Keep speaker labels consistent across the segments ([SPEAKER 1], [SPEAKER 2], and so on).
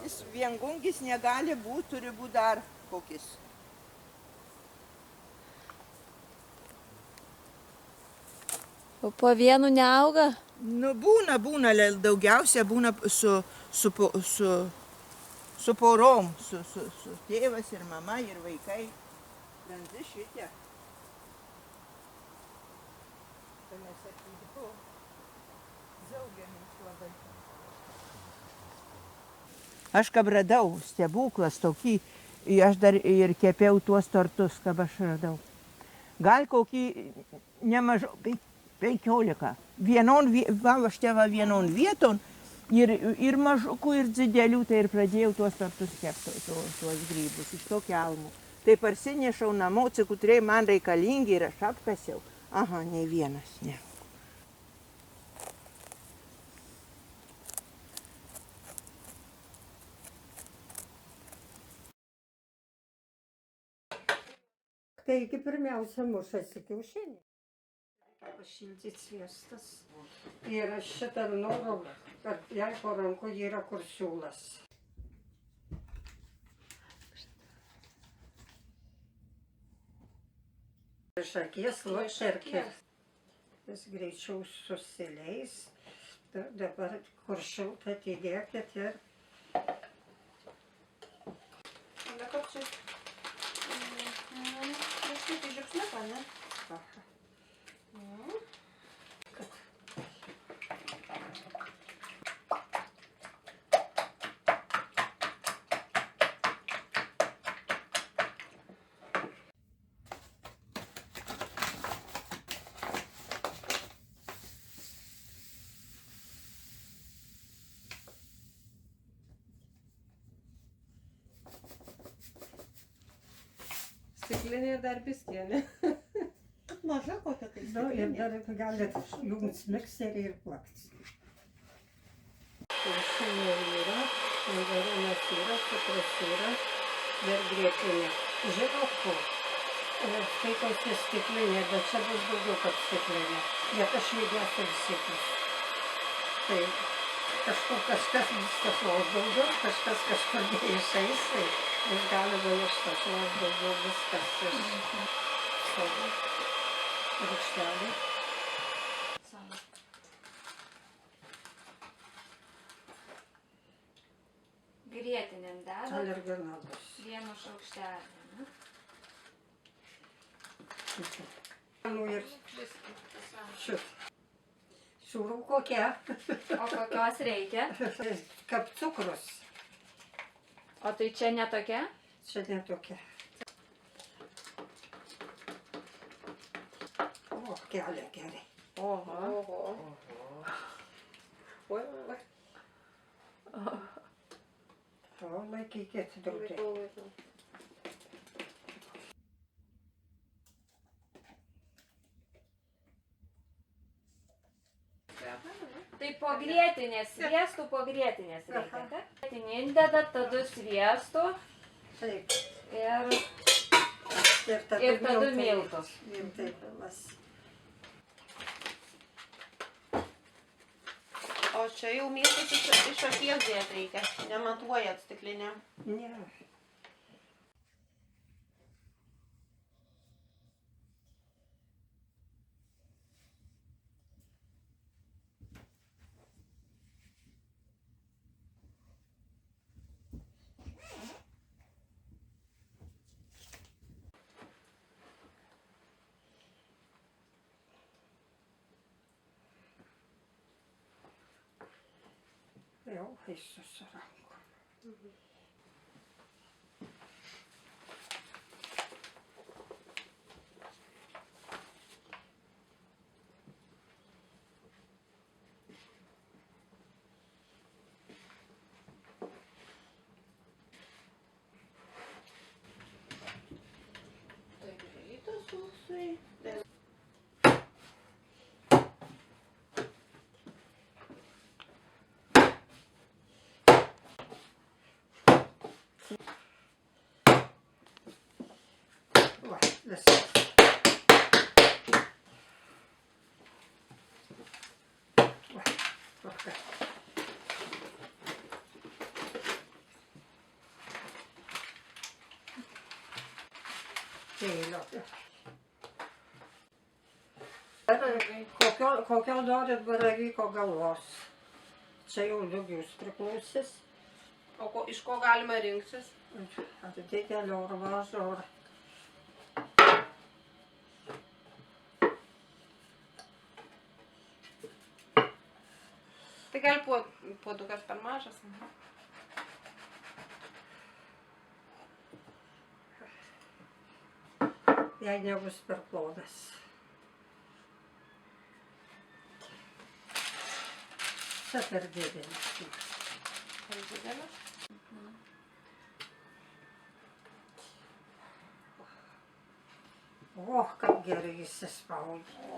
[SPEAKER 1] Jis viengungis negali būti, turi būti dar kokis.
[SPEAKER 2] O po vienu neauga?
[SPEAKER 1] Nu, būna, daugiausia būna su porom, su tėvas ir mama ir vaikai. Randi šitie. Tai mes sakydavo, džiaugiamės labai. Aš kab radau stebuklas tokį, aš dar ir kepiau tuos tortus, kab aš radau. Gal kokį nemažau 15. Vienon vieton ir mažukų, ir didelių, tai ir pradėjau tuos tortus kepti, tuos grybus iš to kelmų. Tai parsinešau namo, cikuturiai man reikalingi ir aš apkasiau. Aha, nei vienas, ne.
[SPEAKER 3] Taigi pirmiausia mušasi kiaušinį. Pašildyti sviestas. Ir aš šitą noriu, kad jai po ranku yra kur siūlas. Iš akies lopšerkė. Jis greičiau susileis. Dabar kur šilta atidėkit ir...
[SPEAKER 2] Dabar čia... Prašyti žiupsniuką, ne?
[SPEAKER 3] Aha.
[SPEAKER 4] Stiklinė dar biskienė.
[SPEAKER 1] Maža kokia tai
[SPEAKER 3] Ir dar galit jums mikserį ir plakti. Kiaušinė yra, mandarinės yra, cukrus yra, dar grietinė. Žinot ko? Tai kokia stiklinė, bet čia bus daugiau kaip stiklinė. Bet aš lygiausiai sėkis. Tai kažkas viskas los daugiau, kažkas kažkur neišeis, tai jis gali iš tos los daugiau viskas iš savo rūkštelį.
[SPEAKER 2] Grietinėm deda.
[SPEAKER 3] Alergenadas.
[SPEAKER 2] Vienu šaukštelį, ne?
[SPEAKER 3] Nu ir šit. Sūrų kokia?
[SPEAKER 2] O kokios reikia?
[SPEAKER 3] Kaip cukrus.
[SPEAKER 2] O tai čia ne tokia?
[SPEAKER 3] Čia netokia. O, kelia gerai.
[SPEAKER 4] Oho. Oi.
[SPEAKER 3] O, laikykit draugai.
[SPEAKER 4] Laikau.
[SPEAKER 2] Tai po grietinės sviestų, po grietinės reikia, taip? Grietinį įdedat, tada sviestų
[SPEAKER 3] Taip.
[SPEAKER 2] ir tada miltus.
[SPEAKER 3] Ir taip mes.
[SPEAKER 4] O čia jau miltus iš akies dėt reikia. Nematuojat stiklinėm.
[SPEAKER 3] Ne. Jau eisiu su rankom.
[SPEAKER 4] Tai greitas toksai.
[SPEAKER 3] Va, viskas. Va, tvarka. peilio. Kokio norit baravyko galvos? Čia jau lyg jūs priklausys.
[SPEAKER 4] O iš ko galima rinktis?
[SPEAKER 3] Ar didelio, ar mažo, ar...
[SPEAKER 4] Tai gali puodukas per mažas.
[SPEAKER 3] Jei nebus per plonas. Čia per didelis.
[SPEAKER 4] Per didelis?
[SPEAKER 3] O, kaip gerai įsispaudė.
[SPEAKER 4] O.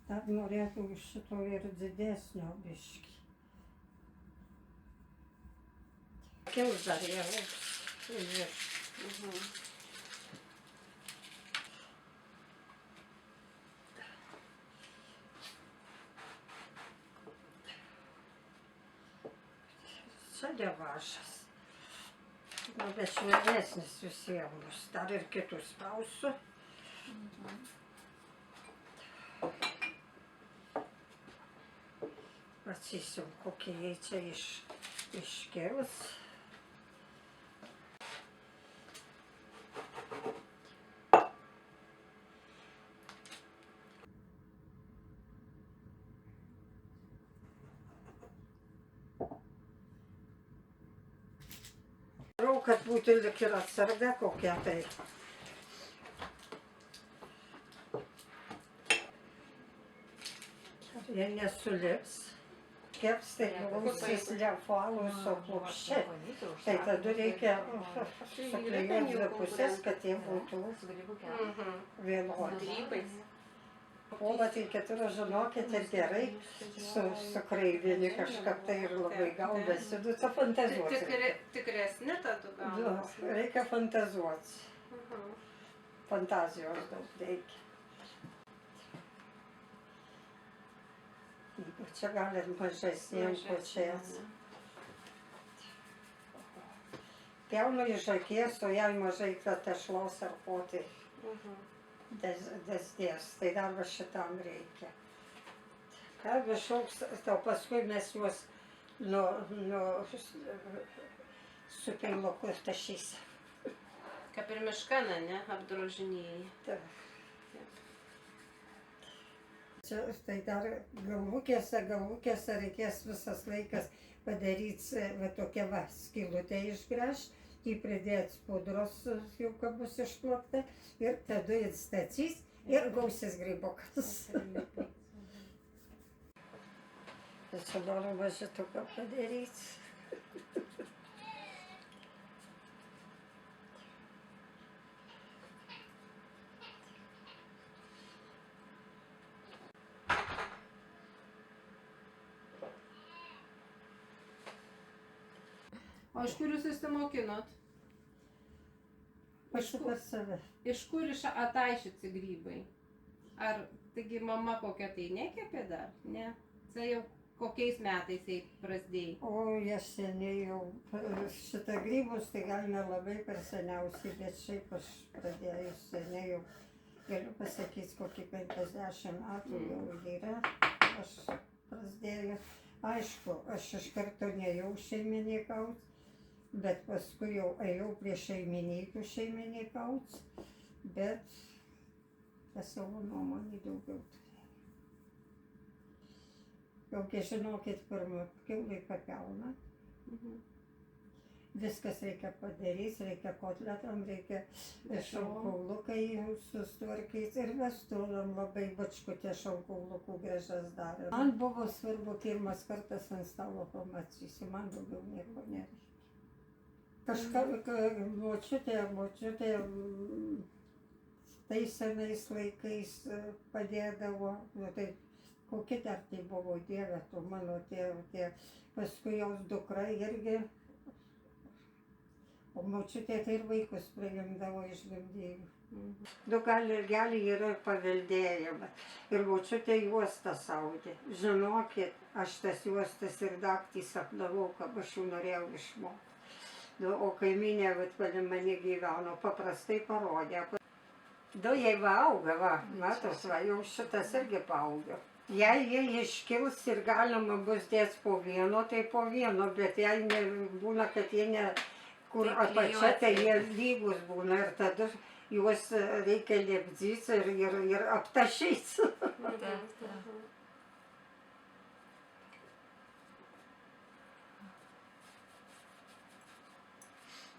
[SPEAKER 3] Dar norėtų iš šito ir didesnio biškį. Kils dar jau. Čia nemažas. Bet švelnesnis visiems bus. Dar ir kitus spausiu. Matysim, kokie jie čia iškils. Kad būtų lyg ir atsarga kokia tai. Jie nesulips. Keps tai klausis leopalus, o plokščiai. Tai tada reikia suklijuoti dvi pusės, kad jie būtų vienodi.
[SPEAKER 4] Grybais.
[SPEAKER 3] Polą tai keturą žinokit ir gerai sukreivini kažką tai ir labai gaudasi. Tu tą fantazuoti.
[SPEAKER 4] Tikresni tada gaunasi.
[SPEAKER 3] Reikia fantazuoti. Fantazijos daug reikia. Čia galit mažesniem pačiais. Pjaunu iš akies, o jei mažai tešlos ar ko tai desdės. Tai dar va šitam reikia. Ką višauks, o paskui mes juos su peiloku tašysim.
[SPEAKER 4] Kaip ir miškaną, ne? Apdrožinėjai.
[SPEAKER 3] Čia tai dar galvukėse reikės visas laikas padaryti va tokią va skylutę išgręžti, jį pridėti pudros, jau kad bus išplakta, ir tada įstatys ir gausis grybokas. Tai čia noriu mažituką padaryti.
[SPEAKER 4] O iš kur jūs įsimokinot?
[SPEAKER 3] Aš per save.
[SPEAKER 4] Iš kur ataišyti grybai? Ar taigi mama kokia tai nekepė dar? Ne. Tai jau kokiais metais jai prasidėjai?
[SPEAKER 3] O, jie seniai jau, šitą grybus tai gal nelabai per seniausiai, bet šiaip aš pradėjus seniai jau, galiu pasakyti, kokį 50 metų jau yra, aš prasidėjau. Aišku, aš iš karto nejau šeimininkauti, bet paskui jau ėjau prie šeimininkų šeimininkauti, bet pas savo nuomonį daugiau turėjau. Jau, kai žinokit, pirmą kiaulį papjauna. Viskas reikia padaryti, reikia kotletam, reikia šalkaulukai sustvarkyti ir mes turim labai bačkutę šalkaulukų gražas darėm. Man buvo svarbu pirmas kartas ant stalo pamatysiu, man daugiau nieko nereikia. Kažką močiutė tais senais laikais padėdavo, tai kokie dar tai buvo, Dieve, tu mano tėvė, paskui jos dukra irgi. O močiutė tai ir vaikus priimdavo iš gimdyvių. Du gali yra paveldėjama. Ir močiutė juostas audė. Žinokit, aš tas juostas ir naktį sapnavau, kad aš jų norėjau išmokti. Nu, o kaimynė, vat, palei mane gyveno, paprastai parodė. Du, jai va auga, va, matos, va, jau šitas irgi paauga. Jei jie iškils ir galima bus dėti po vieno, tai po vieno, bet jei būna, kad jie ne, kur
[SPEAKER 2] Tai
[SPEAKER 3] apačia, tai
[SPEAKER 2] klijuoti.
[SPEAKER 3] jie lygus būna ir tada juos reikia liepdyti ir aptašyti.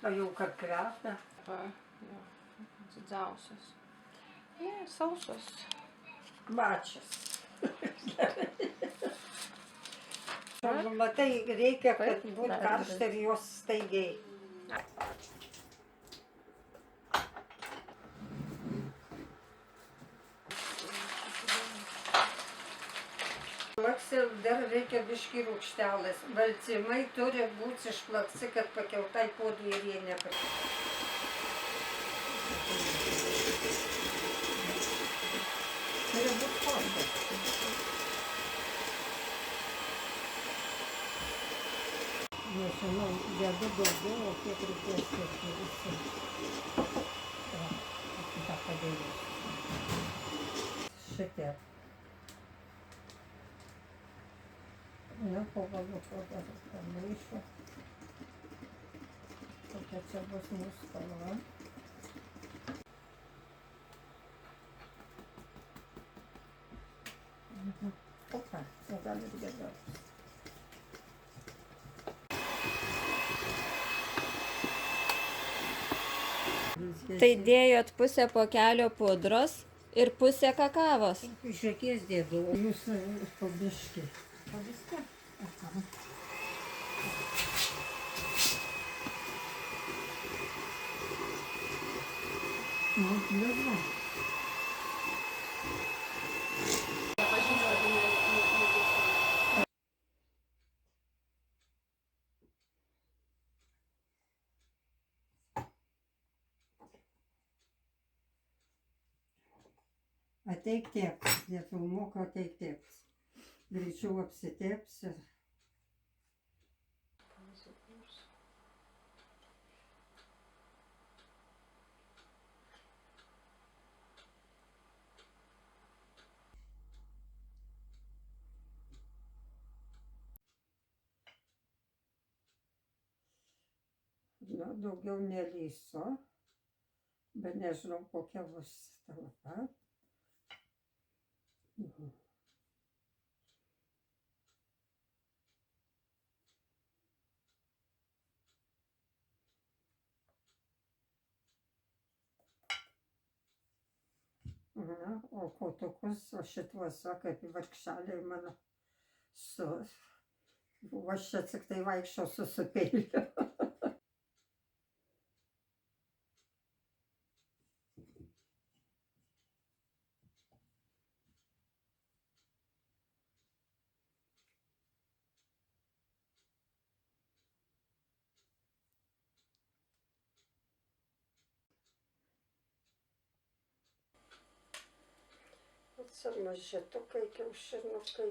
[SPEAKER 3] O jau kad kvepia.
[SPEAKER 4] Jo, didžiausios. Ne, sausos.
[SPEAKER 3] Mačias. Matai, reikia, kad būtų karšta ir jos staigiai. Šplakse dar reikia biškį rūgštelės. Baltymai turi būti išplakti, kad pakeltai puodui ir jie nepakėlė. Turi būti fondas. Nežinau, dedu daugiau, o kiek reikės tiek visi. Va, tą padėjusiu. Šitiek. Na, po galiuko dar pamaišo. Kokia čia bus mūsų spalva. O ką, jau gali ir geriau.
[SPEAKER 2] Tai dėjot pusę pokelio pudros ir pusę kakavos.
[SPEAKER 3] Iš akies dėdu, o jūs po biškį. Po biškį? Aha. Nu, dabar. Ateik tėptis, nefilmuok, ateik tėptis. Greičiau apsitėps ir... Na, daugiau nelyso, bet nežinau, kokia bus talpa. Na, o kotukus, o šituose, kaip vargšeliai mano, o aš čia tik tai vaikščiosiu su peiliu. Čia mažetukai, kiaušinukai.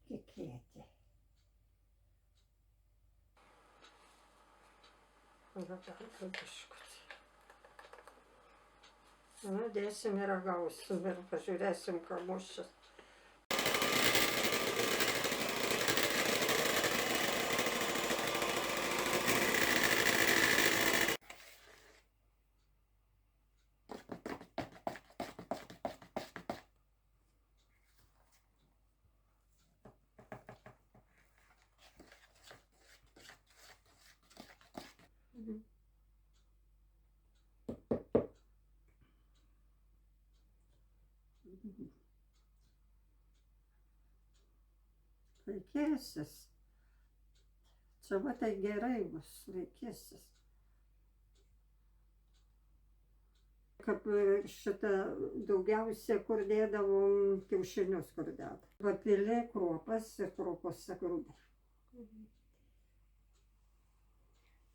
[SPEAKER 3] Kikėti. Va, dar biškutį. Na, dėsim ir ragausim ir pažiūrėsim, ką mūsų. Laikysis. Čia va tai gerai bus, laikysis. Kaip šitą daugiausia, kur dėdavom kiaušinius, kur dėdavom. Papilė kruopas ir kruopose grūdai.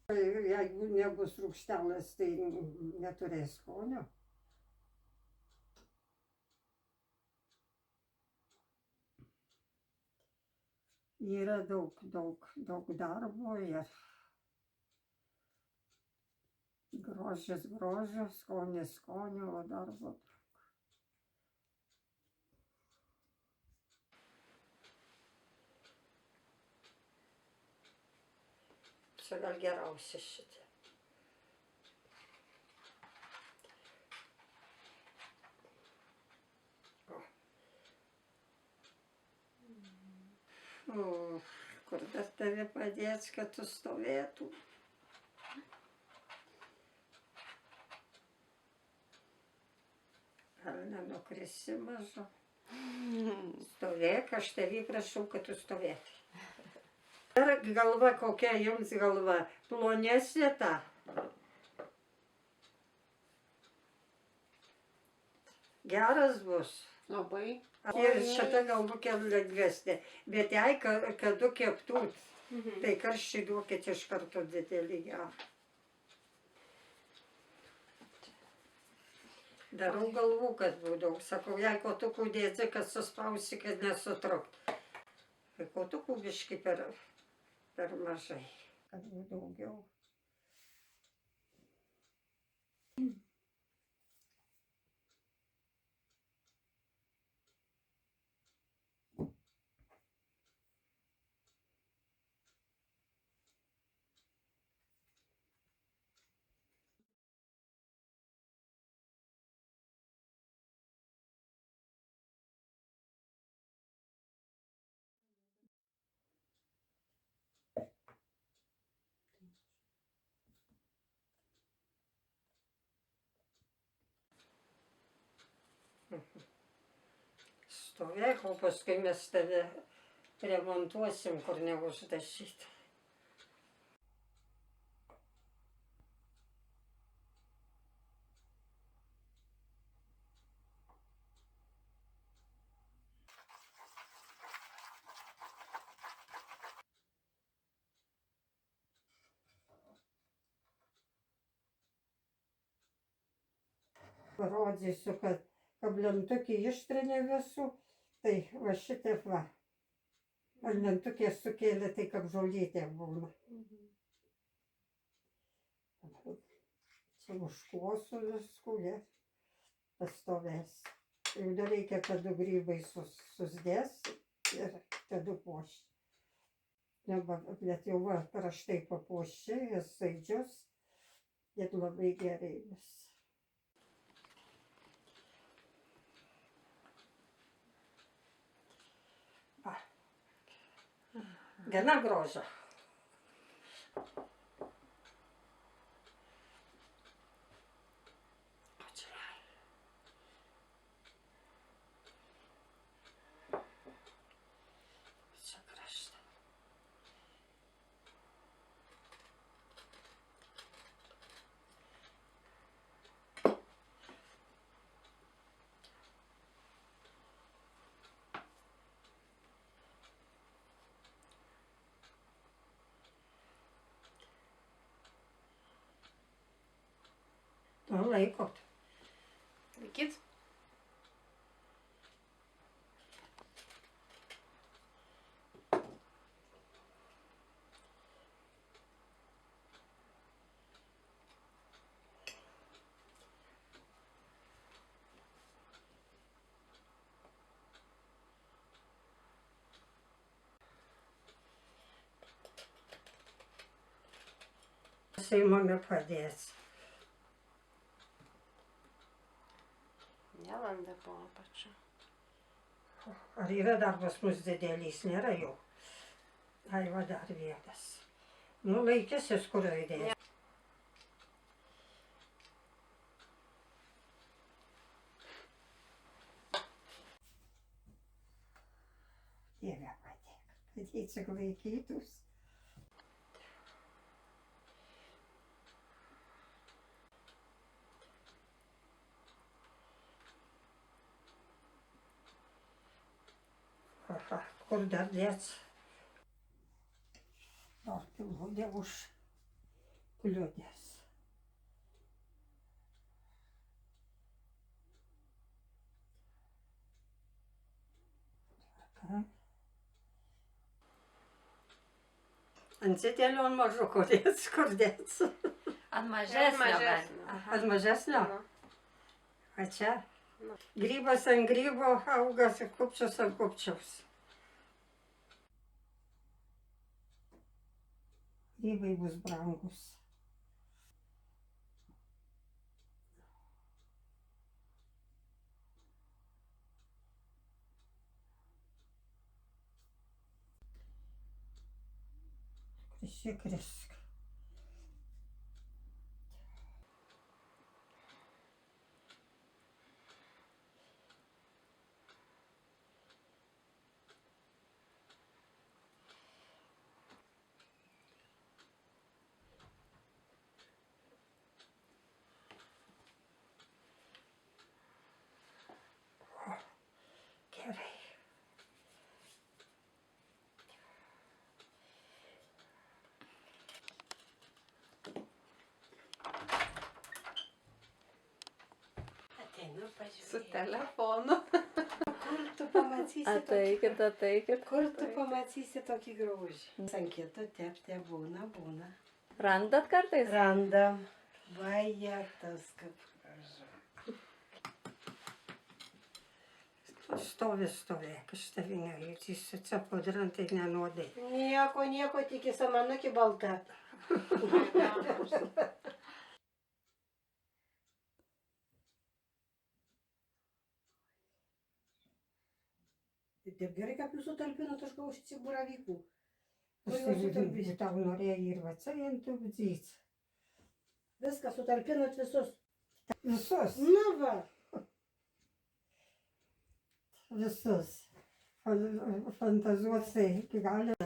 [SPEAKER 3] Jeigu nebus rūgštelės, tai neturės skonio. Yra daug darbo ir grožis, skonis, skonio, o darbo. Čia gal geriausia šitie. O, kur dar tave padėti, kad tu stovėtum? Gal nenukrisi mažu? Stovėk, aš tavį prašau, kad tu stovėtum. Ar galva, kokia jums galva? Plonesnė ta? Geras bus.
[SPEAKER 4] Labai.
[SPEAKER 3] Ir šita galvukė lengvesnė. Bet jei, kad du keptut, tai karščiai duokit iš karto didelį gerą. Darau galvų, kad būdavo. Sakau, jei kotukų dėdzi, kad suspausi, kad nesutrukt. Tai kotukų biški per mažai. Kad būtų daugiau. Stovėk, o paskui mes tave remontuosim, kur neuždažyta. Parodysiu, kad kablentukį ištrinė visų, tai va šitaip va. Kablentukė sukėlė, tai kaip žolytė būna. Čia užklosiu viskų, jie pastovės. Jau dar reikia, kad du grybai susdės ir tada puošti. Bet jau va, prieš tai papuošti, jis saidžius ir labai gerai bus. Gana grožio. Čia kraštą. Laikot.
[SPEAKER 4] Laikyt?
[SPEAKER 3] Seimame padės.
[SPEAKER 4] Nelanda po apačią.
[SPEAKER 3] Ar yra dar pas mus didelis? Nėra jau. Ai, va dar vienas. Nu, laikysis, kur įdėti. Dieve padėk, kad jie tik laikytus. Aha, kur dar dėts? Dar pilvodė už kliudęs. Ant didelio, ant mažo, kodėl skurdėts.
[SPEAKER 2] Ant mažesnio.
[SPEAKER 4] mažesnio.
[SPEAKER 2] Aha.
[SPEAKER 3] Ant mažesnio?
[SPEAKER 4] Nu.
[SPEAKER 3] A čia?
[SPEAKER 4] Nu.
[SPEAKER 3] Grybas ant grybo auga, kupčius ant kupčiaus. Grybai bus brangus. Krisk. Gerai. Ateinu
[SPEAKER 4] Su
[SPEAKER 3] pažiūrėti.
[SPEAKER 4] telefonu.
[SPEAKER 3] Kur tu pamatysi
[SPEAKER 2] Ateikit, ateikit.
[SPEAKER 3] Kur tu pamatysi tokį grožį? Ant kito tepte būna.
[SPEAKER 2] Randat kartais?
[SPEAKER 3] Randam. Vajetas, kaip gražu. Stovėk, iš tavinio, jis atsipudrintai nenodai. Nieko, tik į samanukį baltą.
[SPEAKER 5] Taip gerai, kaip jūs sutalpinot, aš gavau šiek tiek buravykų.
[SPEAKER 3] Aš tau norėjau ir vacajantų bdzys.
[SPEAKER 5] Viską sutalpinot visus.
[SPEAKER 3] Visus.
[SPEAKER 5] Na va.
[SPEAKER 3] Visus. Fantazuosi iki galio.